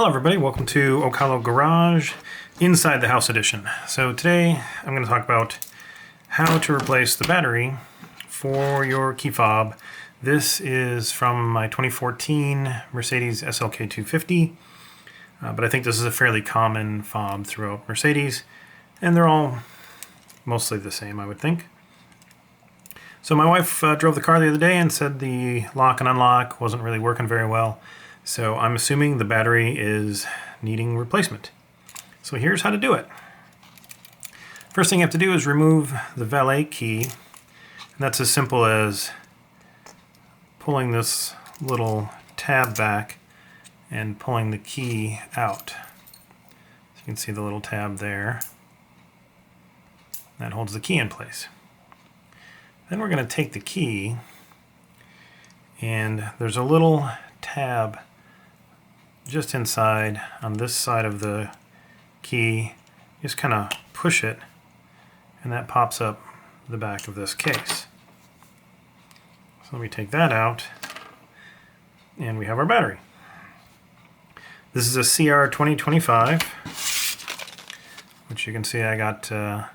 Hello everybody, welcome to Ocalo Garage Inside the House Edition. So today I'm going to talk about how to replace the battery for your key fob. This is from my 2014 Mercedes SLK 250, but I think this is a fairly common fob throughout Mercedes, and they're all mostly the same, I would think. So my wife drove the car the other day and said the lock and unlock wasn't really working very well. So I'm assuming the battery is needing replacement. So here's how to do it. First thing you have to do is remove the valet key. And that's as simple as pulling this little tab back and pulling the key out. So you can see the little tab there. That holds the key in place. Then we're going to take the key, and there's a little tab just inside on this side of the key. Just kind of push it and that pops up the back of this case. So let me take that out and we have our battery. This is a CR 2025, which you can see I got the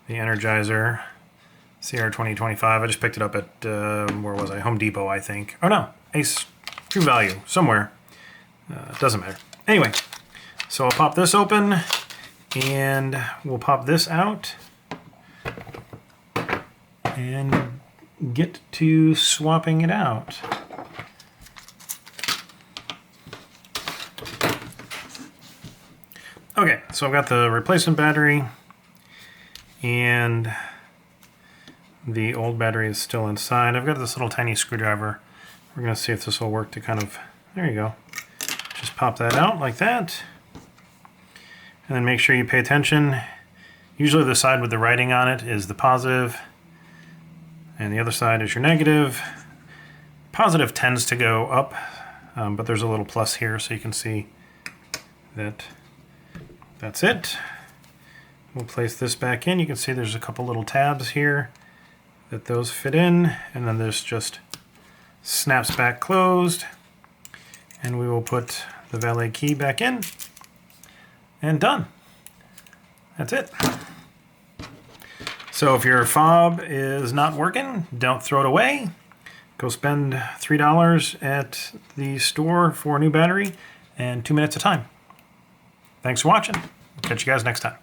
Energizer CR 2025. I just picked it up at, where was I? Home Depot, I think. Oh no, Ace True Value, somewhere. It doesn't matter. Anyway, so I'll pop this open and we'll pop this out and get to swapping it out. Okay, so I've got the replacement battery and the old battery is still inside. I've got this little tiny screwdriver. We're going to see if this will work to kind of, there you go. Just pop that out like that. And then make sure you pay attention. Usually the side with the writing on it is the positive, and the other side is your negative. Positive tends to go up, but there's a little plus here so you can see that that's it. We'll place this back in. You can see there's a couple little tabs here that those fit in, and then this just snaps back closed, and we will put the valet key back in and done. That's it. So if your fob is not working, don't throw it away. Go spend $3 at the store for a new battery and 2 minutes of time. Thanks for watching. Catch you guys next time.